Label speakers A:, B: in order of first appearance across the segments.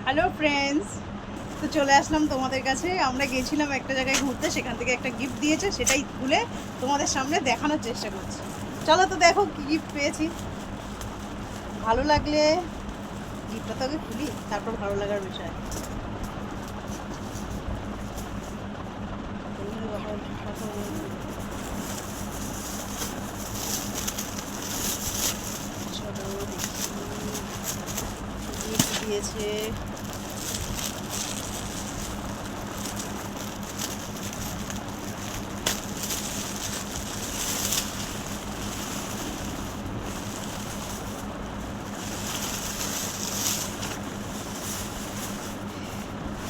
A: Hello friends, তো চলে আসলাম তোমাদের কাছে। আমরা গেছিলাম একটা জায়গায় ঘুরতে, সেখান থেকে একটা গিফট দিয়েছে, সেটাই খুলে তোমাদের সামনে দেখানোর চেষ্টা করছি। চলো তো দেখো কি গিফট পেয়েছি। ভালো লাগলে গিফটটা তো আগে খুলি, তারপর ভালো লাগার বিষয়। চলো দেখি গিফট দিয়েছে।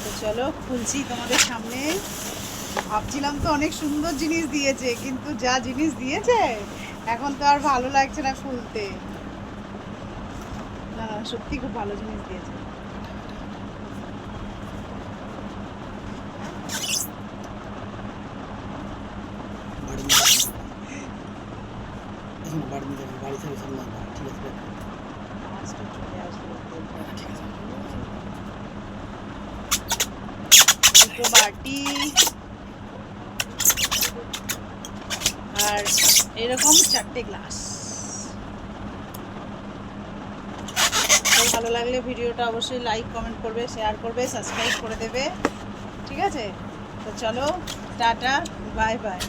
A: তো চলো খুলছি তোমাদের সামনে। ভাবছিলাম তো অনেক সুন্দর জিনিস দিয়েছে, কিন্তু যা জিনিস দিয়েছে এখন তো আর ভালো লাগছে না খুলতে। না না, সত্যি খুব ভালো জিনিস দিয়েছে। আওয়াজটা চলে আসলো। দুটো বাটি আর এরকম 4টে গ্লাস। তো ভালো লাগলে ভিডিওটা অবশ্যই লাইক কমেন্ট করবে, শেয়ার করবে, সাবস্ক্রাইব করে দেবে। ঠিক আছে, তো চলো টাটা, বাই বাই।